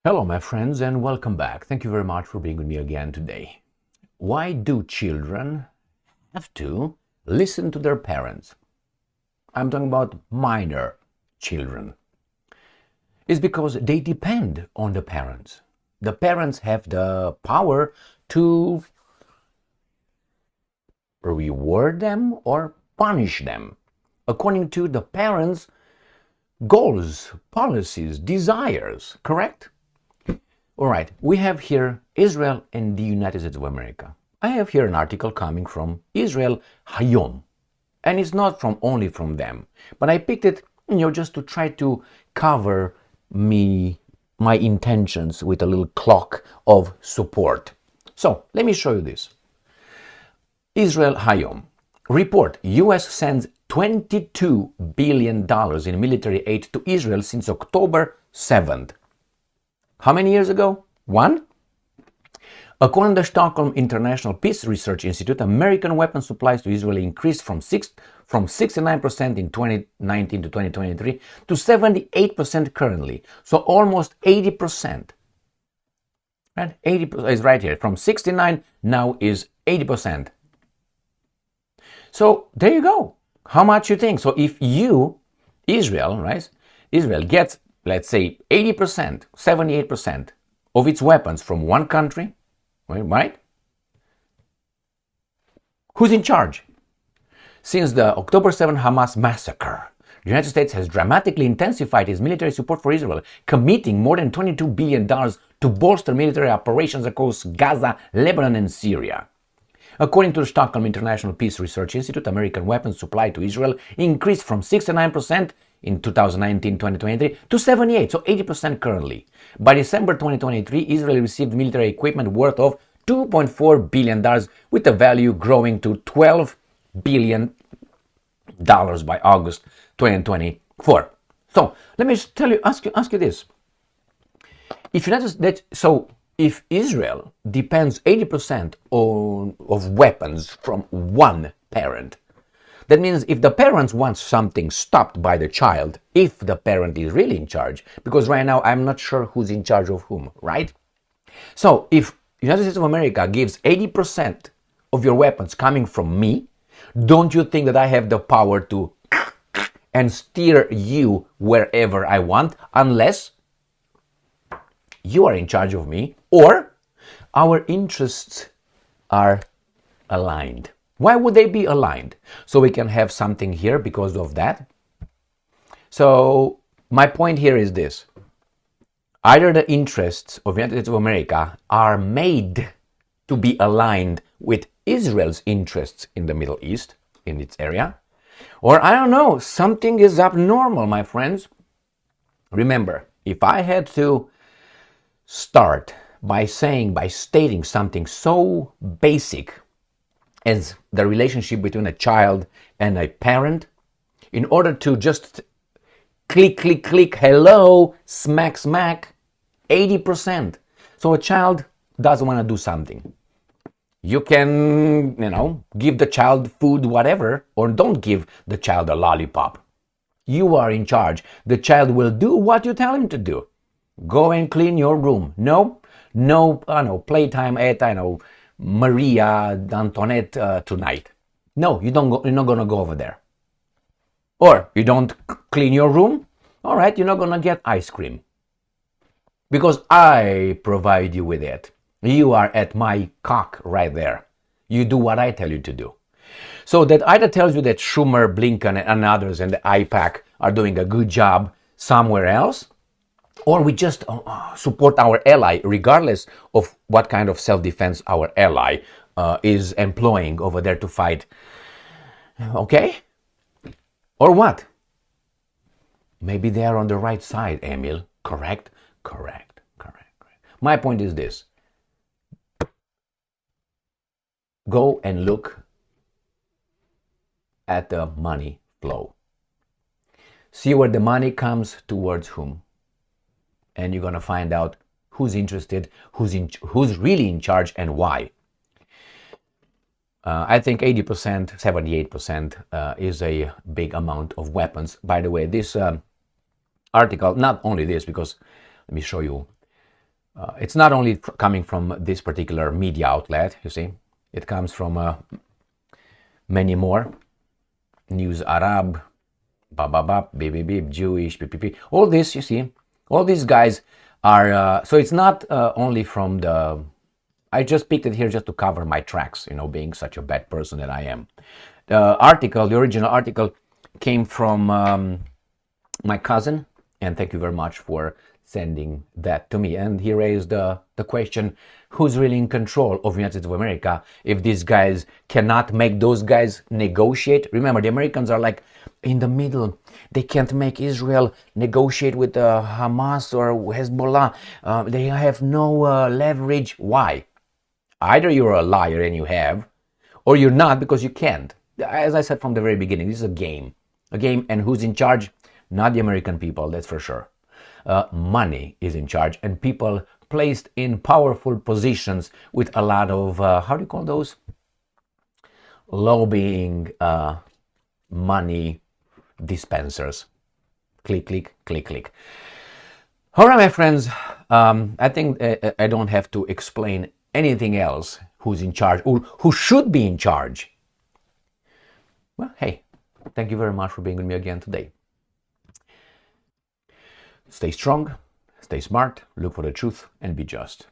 Hello, my friends, and welcome back. Thank you very much for being with me again today. Why do children have to listen to their parents? I'm talking about minor children. It's because they depend on the parents. The parents have the power to reward them or punish them according to the parents' goals, policies, desires, correct? All right, we have here Israel and the United States of America. I have here an article coming from Israel Hayom, and it's not only from them, but I picked it, just to try to cover my intentions with a little clock of support. So let me show you this. Israel Hayom report: U.S. sends $22 billion in military aid to Israel since October 7th. How many years ago? One? According to the Stockholm International Peace Research Institute, American weapon supplies to Israel increased from 69% in 2019 to 2023 to 78% currently. So almost 80%. Right? 80% is right here. From 69 now is 80%. So there you go. How much you think? So if Israel gets, let's say, 80%, 78% of its weapons from one country, right? Who's in charge? Since the October 7 Hamas massacre, the United States has dramatically intensified its military support for Israel, committing more than $22 billion to bolster military operations across Gaza, Lebanon, and Syria. According to the Stockholm International Peace Research Institute, American weapons supply to Israel increased from 69% in 2019-2023 to 78%, so 80% currently. By December 2023, Israel received military equipment worth of $2.4 billion, with the value growing to $12 billion by August 2024. So let me tell you, ask you this: if Israel depends 80% of weapons from one parent, that means if the parents want something stopped by the child, if the parent is really in charge, because right now I'm not sure who's in charge of whom, right? So if United States of America gives 80% of your weapons coming from me, don't you think that I have the power to and steer you wherever I want, unless you are in charge of me or our interests are aligned? Why would they be aligned? So we can have something here because of that. So my point here is this: either the interests of the United States of America are made to be aligned with Israel's interests in the Middle East, in its area, or I don't know, something is abnormal, my friends. Remember, if I had to start by stating something so basic as the relationship between a child and a parent, in order to just click, hello, smack, 80%. So a child doesn't want to do something. You can, give the child food, whatever, or don't give the child a lollipop. You are in charge. The child will do what you tell him to do. Go and clean your room. No, playtime at, Maria Antoinette tonight. No, you're not going to go over there. Or you don't clean your room. All right, you're not going to get ice cream. Because I provide you with it. You are at my cock right there. You do what I tell you to do. So that either tells you that Schumer, Blinken, and others and the IPAC are doing a good job somewhere else, or we just support our ally regardless of what kind of self-defense our ally is employing over there to fight. Okay? Or what? Maybe they are on the right side, Emil. Correct. My point is this: go and look at the money flow. See where the money comes towards whom. And you're going to find out who's interested, who's really in charge, and why. I think 80%, 78% is a big amount of weapons. By the way, this article, not only this, because let me show you. It's not only coming from this particular media outlet, you see, it comes from many more. News Arab, Bababab, Bibibib, Jewish, PPP. All this, you see, all these guys are, so it's not only from the, I just picked it here just to cover my tracks, you know, being such a bad person that I am. The article, the original article came from my cousin, and thank you very much for sending that to me. And he raised the question, who's really in control of the United States of America if these guys cannot make those guys negotiate? Remember, the Americans are like in the middle. They can't make Israel negotiate with Hamas or Hezbollah. They have no leverage. Why? Either you're a liar and you have, or you're not because you can't. As I said from the very beginning, this is a game. A game, and who's in charge? Not the American people, that's for sure. Money is in charge, and people placed in powerful positions with a lot of, how do you call those? Lobbying money dispensers. Click, click, click, click. All right, my friends, I think I don't have to explain anything else who's in charge, or who should be in charge. Well, hey, thank you very much for being with me again today. Stay strong, stay smart, look for the truth, and be just.